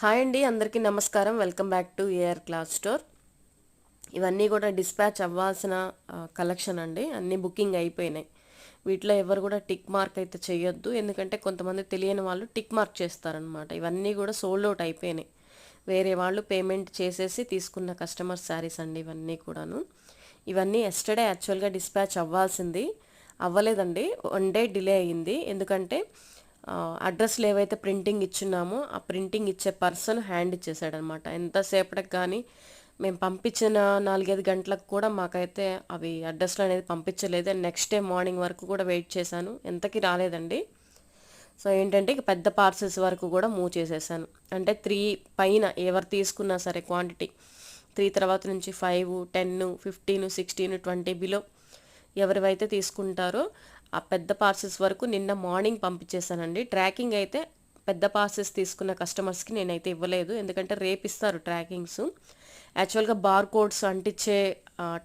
Hi అండి, అందరికీ నమస్కారం. Welcome back to AR cloth store. ఇవన్నీ కూడా డిస్పాచ్ అవ్వాల్సిన కలెక్షన్ అండి. అన్నీ బుకింగ్ అయిపోయినాయి. వీటిలో ఎవరు కూడా టిక్ మార్క్ అయితే చేయొద్దు, ఎందుకంటే కొంతమంది తెలియని వాళ్ళు టిక్ మార్క్ చేస్తారనమాట. ఇవన్నీ కూడా సోల్డ్ అవుట్ అయిపోయినాయి. వేరే వాళ్ళు పేమెంట్ చేసేసి తీసుకున్న కస్టమర్ శారీస్ అండి ఇవన్నీ కూడాను. ఇవన్నీ ఎస్టర్డే యాక్చువల్గా డిస్పాచ్ అవ్వాల్సింది, అవ్వలేదండి. 1 డే డిలే అయ్యింది. ఎందుకంటే అడ్రస్లు ఏవైతే ప్రింటింగ్ ఇచ్చున్నామో ఆ ప్రింటింగ్ ఇచ్చే పర్సన్ హ్యాండ్ ఇచ్చేసాడనమాట. ఎంతసేపటికి కానీ మేము పంపించిన 4-5 గంటలకు కూడా మాకైతే అవి అడ్రస్లు అనేది పంపించలేదు. అండ్ నెక్స్ట్ డే మార్నింగ్ వరకు కూడా వెయిట్ చేశాను, ఎంతకీ రాలేదండి. సో ఏంటంటే ఇక పెద్ద పార్సెల్స్ వరకు కూడా మూవ్ చేసేసాను. అంటే 3 పైన ఎవరు తీసుకున్నా సరే క్వాంటిటీ 3 తర్వాత నుంచి 5, 10, 15, 16, 20 బిలో ఎవరివైతే తీసుకుంటారో ఆ పెద్ద పార్సెల్స్ వరకు నిన్న మార్నింగ్ పంపించేశానండి. ట్రాకింగ్ అయితే పెద్ద పార్సెల్స్ తీసుకున్న కస్టమర్స్కి నేనైతే ఇవ్వలేదు, ఎందుకంటే రేపు ఇస్తారు ట్రాకింగ్స్. యాక్చువల్గా బార్ కోడ్స్ అంటించే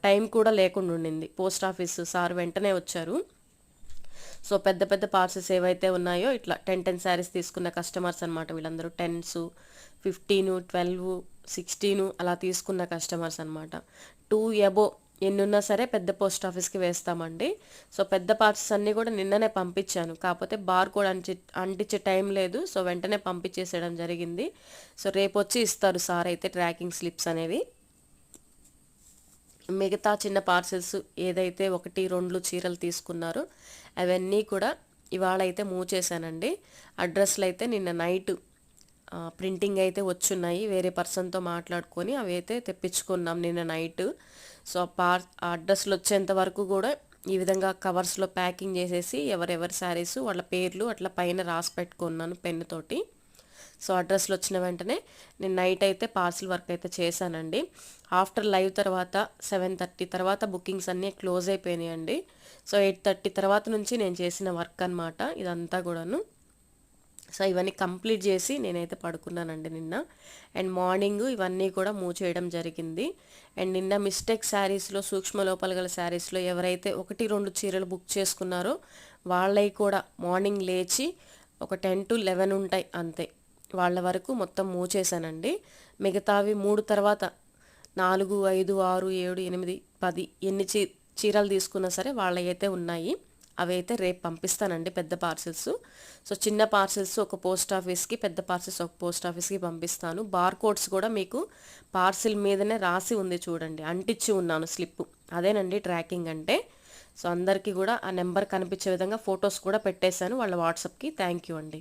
టైం కూడా లేకుండా ఉండింది. పోస్ట్ ఆఫీస్ సార్ వెంటనే వచ్చారు. సో పెద్ద పెద్ద పార్సెల్స్ ఏవైతే ఉన్నాయో ఇట్లా 10 శారీస్ తీసుకున్న కస్టమర్స్ అనమాట వీళ్ళందరూ. 10s, 15, 12, 16 అలా తీసుకున్న కస్టమర్స్ అనమాట. 2 ఎబో ఎన్నున్నా సరే పెద్ద పోస్ట్ ఆఫీస్కి వేస్తామండి. సో పెద్ద పార్సెల్స్ అన్నీ కూడా నిన్ననే పంపించాను, కాకపోతే బార్ కోడ్ అంటించే టైం లేదు. సో వెంటనే పంపించేసేయడం జరిగింది. సో రేపు వచ్చి ఇస్తారు సార్ అయితే ట్రాకింగ్ స్లిప్స్ అనేవి. మిగతా చిన్న పార్సెల్స్ ఏదైతే 1-2 చీరలు తీసుకున్నారో అవన్నీ కూడా ఇవాళ అయితే మూవ్ చేశానండి. అడ్రస్లు అయితే నిన్న నైట్ ప్రింటింగ్ అయితే వచ్చున్నాయి. వేరే పర్సన్తో మాట్లాడుకొని అవి అయితే తెప్పించుకున్నాం నిన్న నైట్. సో అడ్రస్లు వచ్చేంత వరకు కూడా ఈ విధంగా కవర్స్లో ప్యాకింగ్ చేసేసి ఎవరెవరి శారీస్ వాళ్ళ పేర్లు అట్లా పైన రాసి పెట్టుకున్నాను పెన్నుతోటి. సో అడ్రస్లు వచ్చిన వెంటనే నేను నైట్ అయితే పార్సిల్ వర్క్ అయితే చేశానండి. ఆఫ్టర్ లైవ్ తర్వాత 7:30 తర్వాత బుకింగ్స్ అన్నీ క్లోజ్ అయిపోయినాయండి. సో 8:30 తర్వాత నుంచి నేను చేసిన వర్క్ అనమాట ఇదంతా కూడాను. సో ఇవన్నీ కంప్లీట్ చేసి నేనైతే పడుకున్నానండి నిన్న. అండ్ మార్నింగ్ ఇవన్నీ కూడా మూవ్ చేయడం జరిగింది. అండ్ నిన్న మిస్టేక్ శారీస్లో, సూక్ష్మ లోపాలు గల శారీస్లో ఎవరైతే 1-2 చీరలు బుక్ చేసుకున్నారో వాళ్ళవి కూడా మార్నింగ్ లేచి ఒక 10 to 11 ఉంటాయి అంతే, వాళ్ళ వరకు మొత్తం మూవ్ చేశానండి. మిగతావి 3 తర్వాత 4, 5, 6, 7, 8, 10 ఎన్ని చీరలు తీసుకున్నా సరే వాళ్ళవి అయితే ఉన్నాయి. అవి అయితే రేపు పంపిస్తానండి పెద్ద పార్సిల్స్. సో చిన్న పార్సిల్స్ ఒక పోస్ట్ ఆఫీస్కి, పెద్ద పార్సిల్స్ ఒక పోస్ట్ ఆఫీస్కి పంపిస్తాను. బార్ కోడ్స్ కూడా మీకు పార్సిల్ మీదనే రాసి ఉంది చూడండి, అంటించి ఉన్నాను స్లిప్. అదేనండి ట్రాకింగ్ అంటే. సో అందరికీ కూడా ఆ నెంబర్ కనిపించే విధంగా ఫొటోస్ కూడా పెట్టేశాను వాళ్ళ వాట్సాప్కి. థ్యాంక్ యూ అండి.